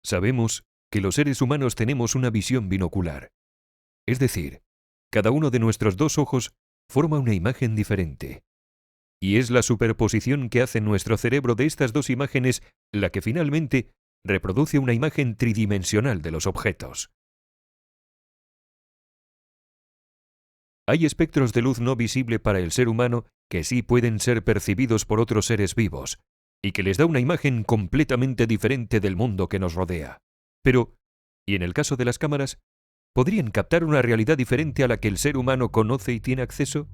Sabemos que los seres humanos tenemos una visión binocular. Es decir, cada uno de nuestros dos ojos forma una imagen diferente. Y es la superposición que hace nuestro cerebro de estas dos imágenes la que finalmente reproduce una imagen tridimensional de los objetos. Hay espectros de luz no visible para el ser humano que sí pueden ser percibidos por otros seres vivos, y que les da una imagen completamente diferente del mundo que nos rodea. Pero, ¿y en el caso de las cámaras? ¿Podrían captar una realidad diferente a la que el ser humano conoce y tiene acceso?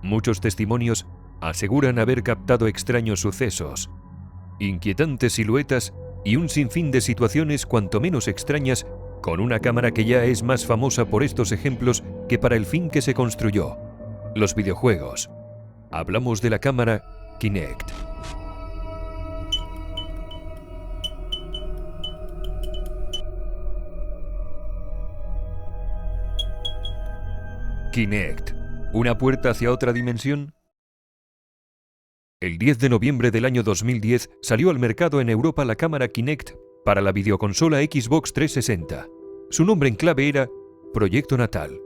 Muchos testimonios aseguran haber captado extraños sucesos, inquietantes siluetas y un sinfín de situaciones cuanto menos extrañas con una cámara que ya es más famosa por estos ejemplos que para el fin que se construyó: los videojuegos. Hablamos de la cámara Kinect. Kinect, ¿una puerta hacia otra dimensión? El 10 de noviembre del año 2010 salió al mercado en Europa la cámara Kinect para la videoconsola Xbox 360. Su nombre en clave era Proyecto Natal.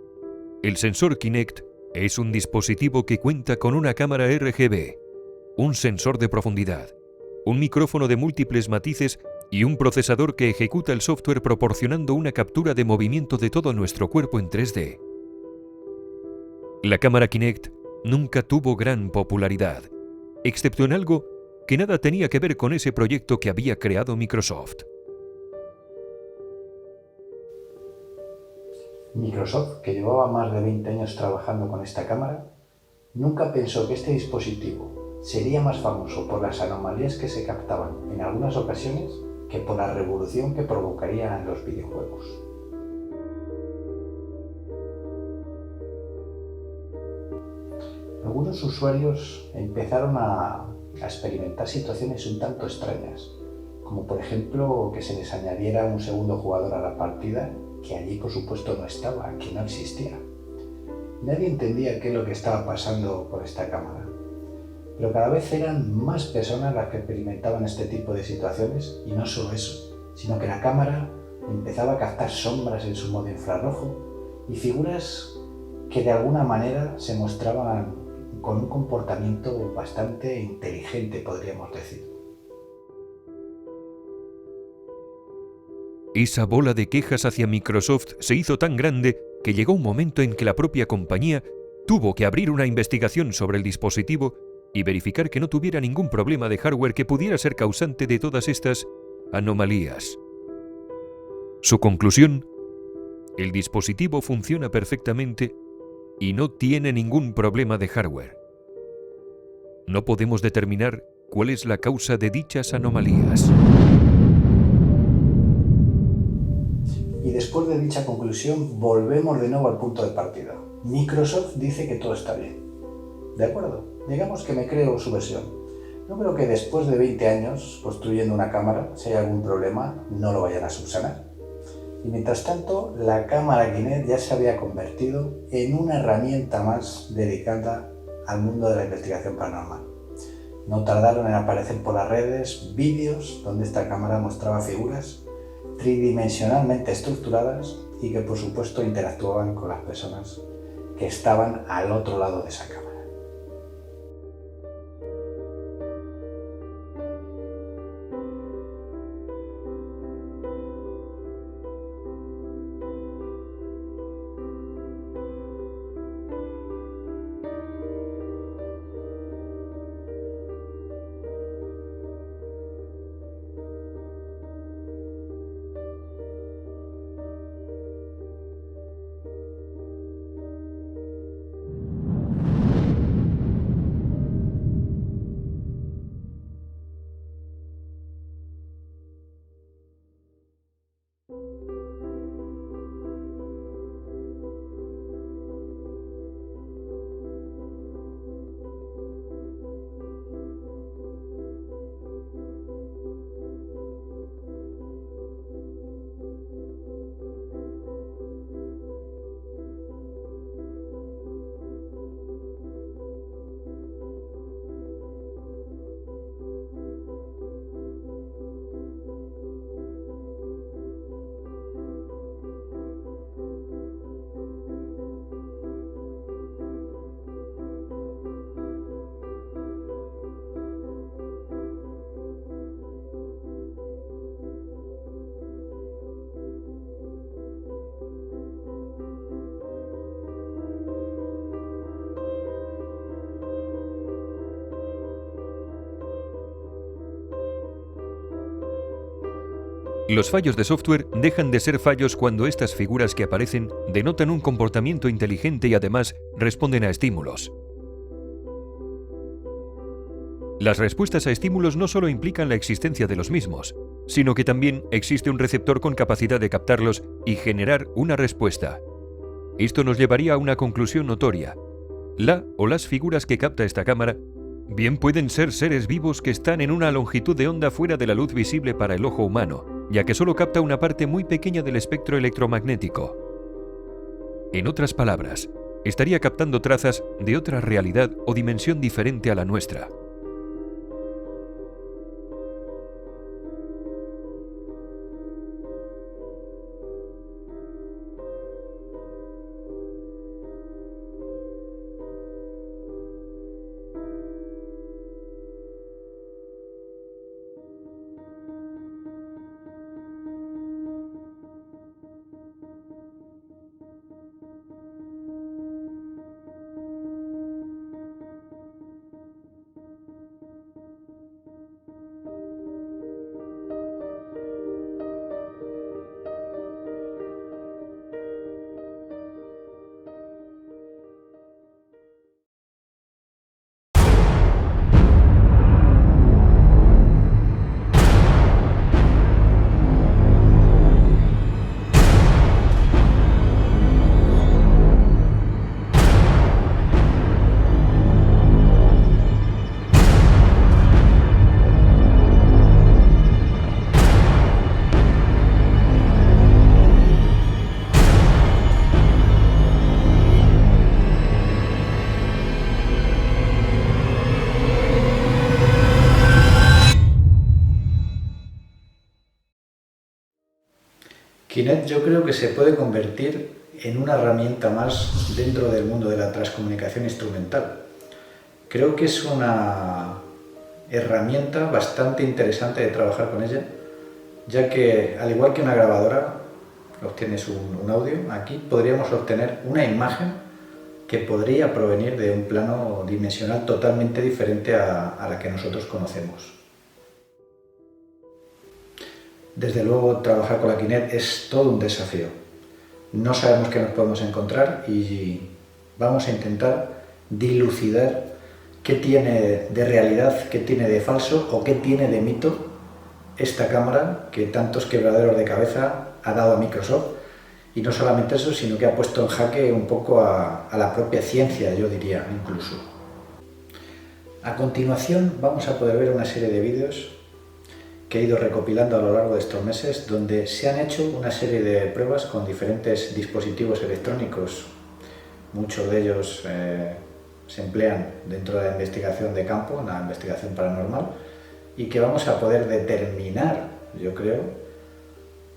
El sensor Kinect es un dispositivo que cuenta con una cámara RGB, un sensor de profundidad, un micrófono de múltiples matices y un procesador que ejecuta el software proporcionando una captura de movimiento de todo nuestro cuerpo en 3D. La cámara Kinect nunca tuvo gran popularidad, excepto en algo que nada tenía que ver con ese proyecto que había creado Microsoft. Microsoft, que llevaba más de 20 años trabajando con esta cámara, nunca pensó que este dispositivo sería más famoso por las anomalías que se captaban en algunas ocasiones que por la revolución que provocaría en los videojuegos. Algunos usuarios empezaron a experimentar situaciones un tanto extrañas, como por ejemplo que se les añadiera un segundo jugador a la partida que allí por supuesto no estaba, que no existía. Nadie entendía qué es lo que estaba pasando con esta cámara, pero cada vez eran más personas las que experimentaban este tipo de situaciones, y no solo eso, sino que la cámara empezaba a captar sombras en su modo infrarrojo y figuras que de alguna manera se mostraban con un comportamiento bastante inteligente, podríamos decir. Esa bola de quejas hacia Microsoft se hizo tan grande que llegó un momento en que la propia compañía tuvo que abrir una investigación sobre el dispositivo y verificar que no tuviera ningún problema de hardware que pudiera ser causante de todas estas anomalías. Su conclusión: el dispositivo funciona perfectamente y no tiene ningún problema de hardware. No podemos determinar cuál es la causa de dichas anomalías. Y después de dicha conclusión, volvemos de nuevo al punto de partida. Microsoft dice que todo está bien. De acuerdo, digamos que me creo su versión. No creo que después de 20 años construyendo una cámara, si hay algún problema, no lo vayan a subsanar. Y mientras tanto, la cámara Kinect ya se había convertido en una herramienta más dedicada al mundo de la investigación paranormal. No tardaron en aparecer por las redes vídeos donde esta cámara mostraba figuras tridimensionalmente estructuradas y que por supuesto interactuaban con las personas que estaban al otro lado de esa cámara. Los fallos de software dejan de ser fallos cuando estas figuras que aparecen denotan un comportamiento inteligente y además responden a estímulos. Las respuestas a estímulos no solo implican la existencia de los mismos, sino que también existe un receptor con capacidad de captarlos y generar una respuesta. Esto nos llevaría a una conclusión notoria. La o las figuras que capta esta cámara bien pueden ser seres vivos que están en una longitud de onda fuera de la luz visible para el ojo humano, ya que solo capta una parte muy pequeña del espectro electromagnético. En otras palabras, estaría captando trazas de otra realidad o dimensión diferente a la nuestra. Kinect yo creo que se puede convertir en una herramienta más dentro del mundo de la transcomunicación instrumental. Creo que es una herramienta bastante interesante de trabajar con ella, ya que al igual que una grabadora, obtienes un audio, aquí podríamos obtener una imagen que podría provenir de un plano dimensional totalmente diferente a la que nosotros conocemos. Desde luego, trabajar con la Kinect es todo un desafío. No sabemos qué nos podemos encontrar y vamos a intentar dilucidar qué tiene de realidad, qué tiene de falso o qué tiene de mito esta cámara que tantos quebraderos de cabeza ha dado a Microsoft. Y no solamente eso, sino que ha puesto en jaque un poco a la propia ciencia, yo diría, incluso. A continuación vamos a poder ver una serie de vídeos que he ido recopilando a lo largo de estos meses, donde se han hecho una serie de pruebas con diferentes dispositivos electrónicos. Muchos de ellos se emplean dentro de la investigación de campo, la investigación paranormal, y que vamos a poder determinar, yo creo,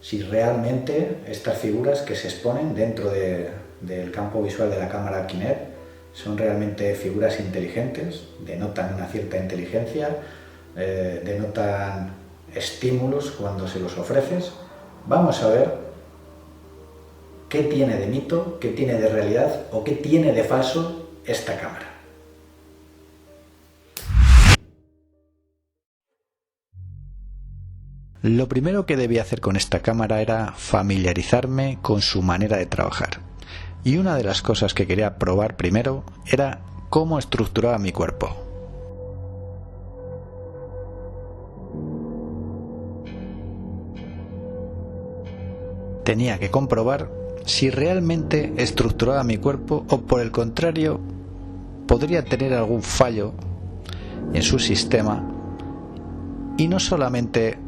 si realmente estas figuras que se exponen dentro del campo visual de la cámara Kinect son realmente figuras inteligentes, denotan una cierta inteligencia, denotan estímulos cuando se los ofreces. Vamos a ver qué tiene de mito, qué tiene de realidad o qué tiene de falso esta cámara. Lo primero que debía hacer con esta cámara era familiarizarme con su manera de trabajar. Y una de las cosas que quería probar primero era cómo estructuraba mi cuerpo. Tenía que comprobar si realmente estructuraba mi cuerpo o, por el contrario, podría tener algún fallo en su sistema y no solamente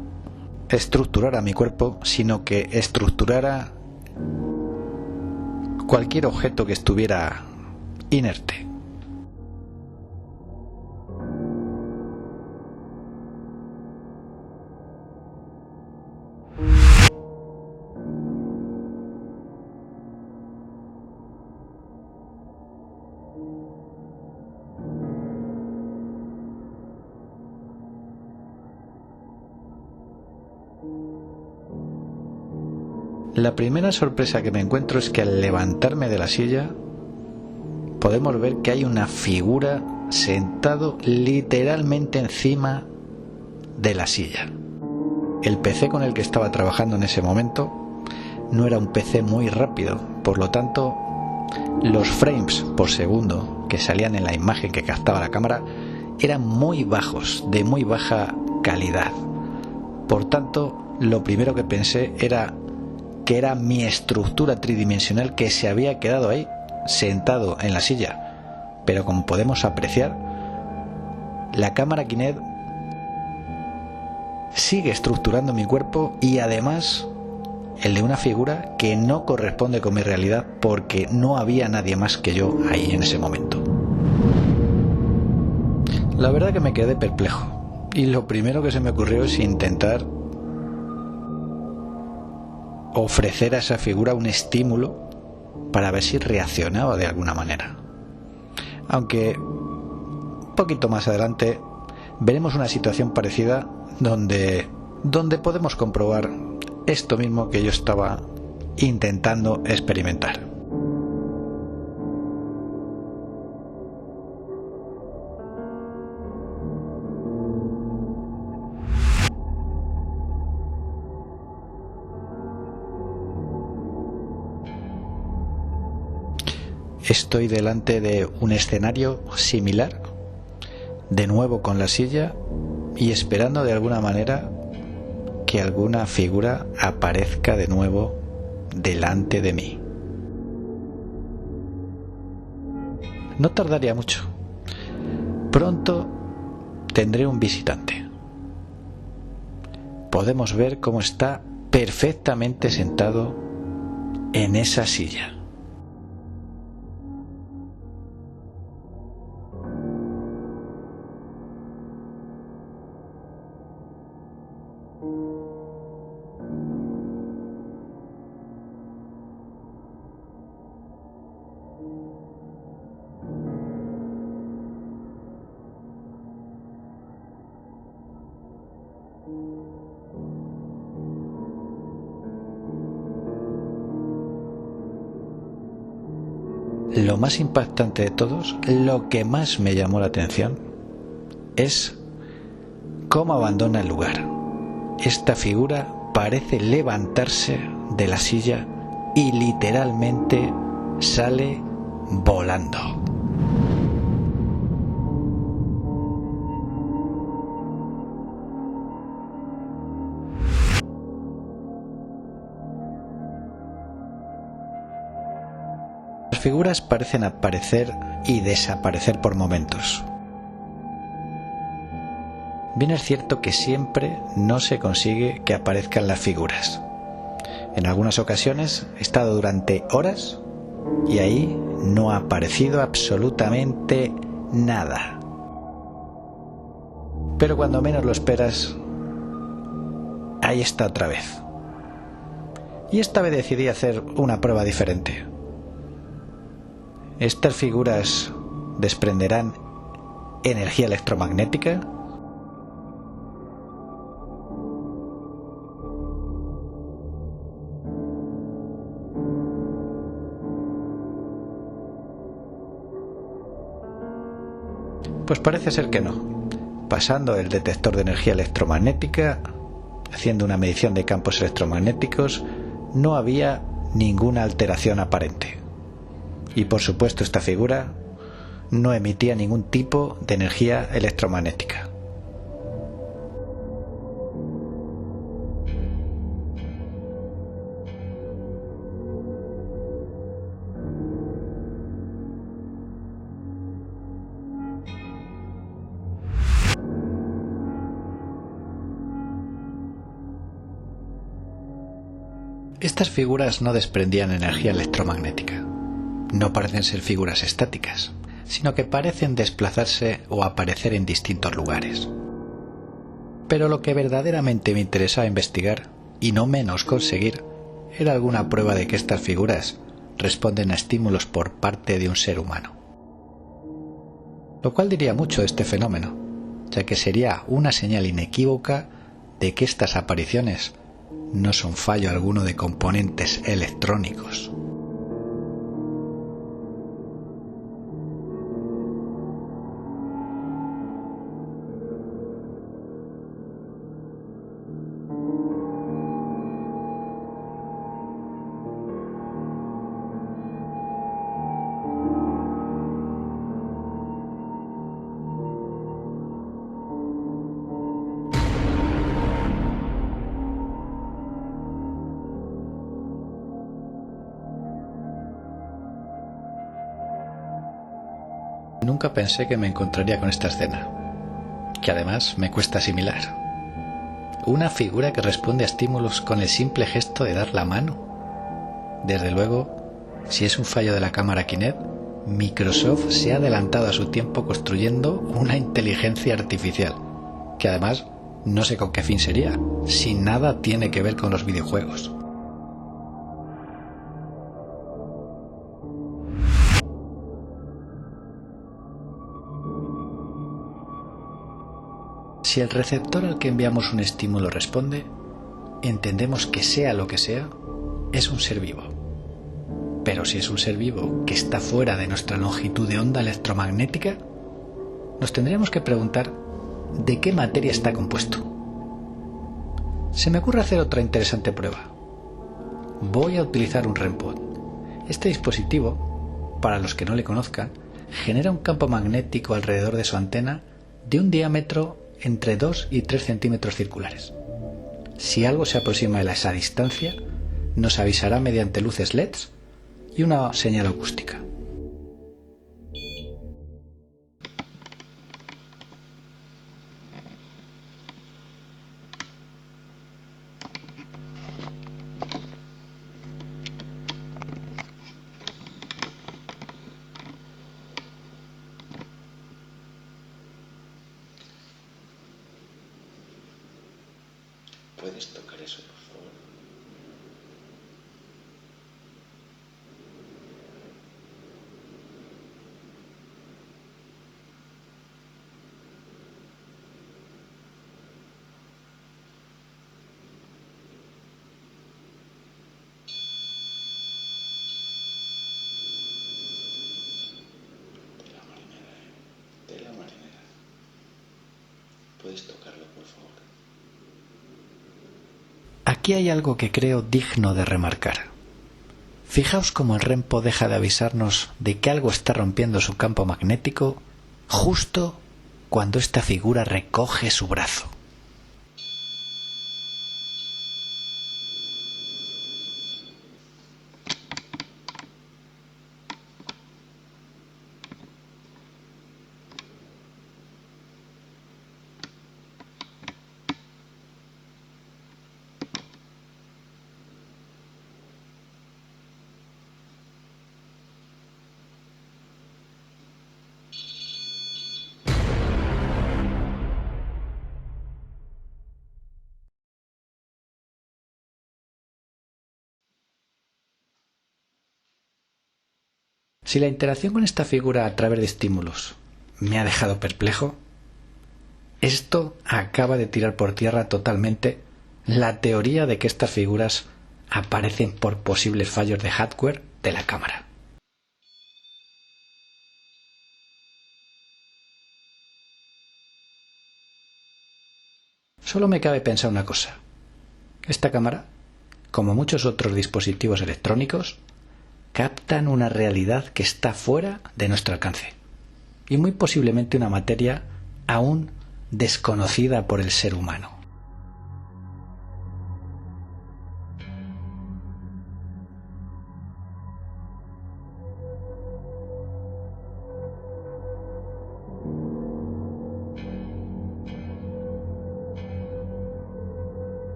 estructurara mi cuerpo, sino que estructurara cualquier objeto que estuviera inerte. La primera sorpresa que me encuentro es que al levantarme de la silla podemos ver que hay una figura sentado literalmente encima de la silla. el PC con el que estaba trabajando en ese momento no era un PC muy rápido, por lo tanto los frames por segundo que salían en la imagen que captaba la cámara eran muy bajos, de muy baja calidad. Por tanto, lo primero que pensé era que era mi estructura tridimensional que se había quedado ahí, sentado en la silla. Pero como podemos apreciar, la cámara Kinect sigue estructurando mi cuerpo y además el de una figura que no corresponde con mi realidad, porque no había nadie más que yo ahí en ese momento. La verdad que me quedé perplejo y lo primero que se me ocurrió es intentar ofrecer a esa figura un estímulo para ver si reaccionaba de alguna manera. Aunque un poquito más adelante veremos una situación parecida donde podemos comprobar esto mismo que yo estaba intentando experimentar. Estoy delante de un escenario similar, de nuevo con la silla y esperando de alguna manera que alguna figura aparezca de nuevo delante de mí. No tardaría mucho. Pronto tendré un visitante. Podemos ver cómo está perfectamente sentado en esa silla. Lo más impactante de todos, lo que más me llamó la atención, es cómo abandona el lugar. Esta figura parece levantarse de la silla y literalmente sale volando. Las figuras parecen aparecer y desaparecer por momentos. Bien es cierto que siempre no se consigue que aparezcan las figuras. En algunas ocasiones he estado durante horas y ahí no ha aparecido absolutamente nada. Pero cuando menos lo esperas, ahí está otra vez. Y esta vez decidí hacer una prueba diferente. ¿Estas figuras desprenderán energía electromagnética? Pues parece ser que no. Pasando el detector de energía electromagnética, haciendo una medición de campos electromagnéticos, no había ninguna alteración aparente. Y por supuesto esta figura no emitía ningún tipo de energía electromagnética. Estas figuras no desprendían energía electromagnética. No parecen ser figuras estáticas, sino que parecen desplazarse o aparecer en distintos lugares. Pero lo que verdaderamente me interesaba investigar, y no menos conseguir, era alguna prueba de que estas figuras responden a estímulos por parte de un ser humano. Lo cual diría mucho de este fenómeno, ya que sería una señal inequívoca de que estas apariciones no son fallo alguno de componentes electrónicos. Nunca pensé que me encontraría con esta escena, que además me cuesta asimilar. Una figura que responde a estímulos con el simple gesto de dar la mano. Desde luego, si es un fallo de la cámara Kinect, Microsoft se ha adelantado a su tiempo construyendo una inteligencia artificial, que además no sé con qué fin sería, si nada tiene que ver con los videojuegos. Si el receptor al que enviamos un estímulo responde, entendemos que sea lo que sea, es un ser vivo. Pero si es un ser vivo que está fuera de nuestra longitud de onda electromagnética, nos tendríamos que preguntar de qué materia está compuesto. Se me ocurre hacer otra interesante prueba. Voy a utilizar un REM-pod. Este dispositivo, para los que no le conozcan, genera un campo magnético alrededor de su antena de un diámetro entre 2 y 3 centímetros circulares. Si algo se aproxima a esa distancia, nos avisará mediante luces LEDs y una señal acústica. ¿Puedes tocar eso, por favor? De la marinera. ¿Puedes tocarlo, por favor? Aquí hay algo que creo digno de remarcar. Fijaos cómo el REM-pod deja de avisarnos de que algo está rompiendo su campo magnético justo cuando esta figura recoge su brazo. Si la interacción con esta figura a través de estímulos me ha dejado perplejo, esto acaba de tirar por tierra totalmente la teoría de que estas figuras aparecen por posibles fallos de hardware de la cámara. Solo me cabe pensar una cosa. Esta cámara, como muchos otros dispositivos electrónicos, captan una realidad que está fuera de nuestro alcance y muy posiblemente una materia aún desconocida por el ser humano.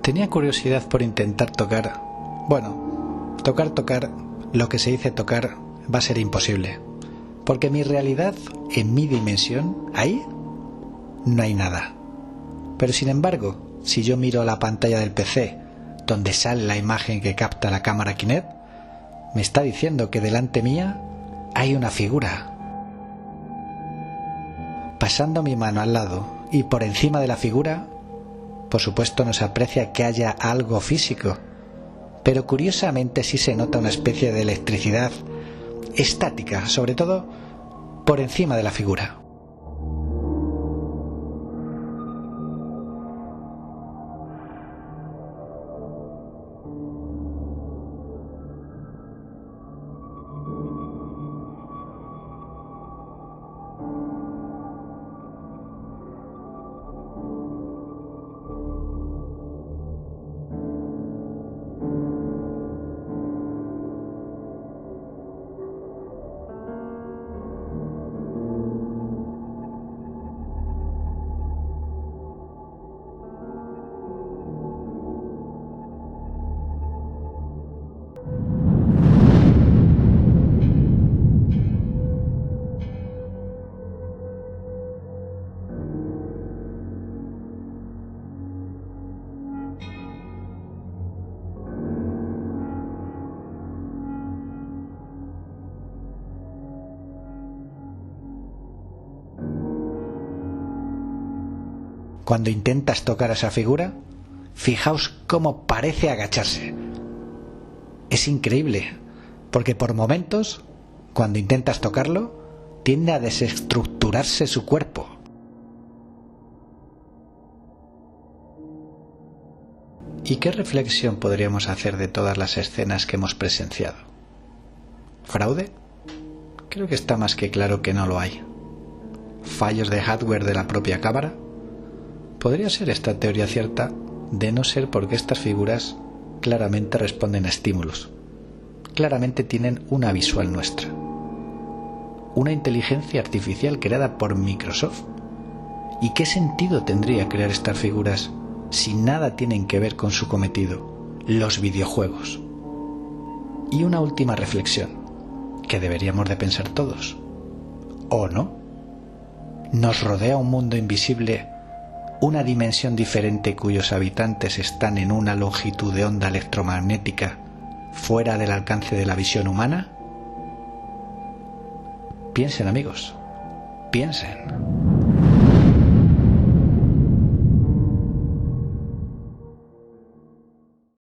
Tenía curiosidad por intentar tocar. Bueno, tocar, lo que se dice tocar va a ser imposible, Porque mi realidad, en mi dimensión, ahí no hay nada. Pero sin embargo, si yo miro la pantalla del PC, donde sale la imagen que capta la cámara Kinect, me está diciendo que delante mía hay una figura. Pasando mi mano al lado y por encima de la figura, por supuesto no se aprecia que haya algo físico, pero curiosamente sí se nota una especie de electricidad estática, sobre todo por encima de la figura. Cuando intentas tocar a esa figura, fijaos cómo parece agacharse. Es increíble, porque por momentos, cuando intentas tocarlo, tiende a desestructurarse su cuerpo. ¿Y qué reflexión podríamos hacer de todas las escenas que hemos presenciado? ¿Fraude? Creo que está más que claro que no lo hay. ¿Fallos de hardware de la propia cámara? Podría ser esta teoría cierta de no ser porque estas figuras claramente responden a estímulos. Claramente tienen una visual nuestra. Una inteligencia artificial creada por Microsoft. ¿Y qué sentido tendría crear estas figuras si nada tienen que ver con su cometido, los videojuegos? Y una última reflexión, que deberíamos de pensar todos. ¿O no? ¿Nos rodea un mundo invisible, una dimensión diferente cuyos habitantes están en una longitud de onda electromagnética fuera del alcance de la visión humana? Piensen, amigos, piensen.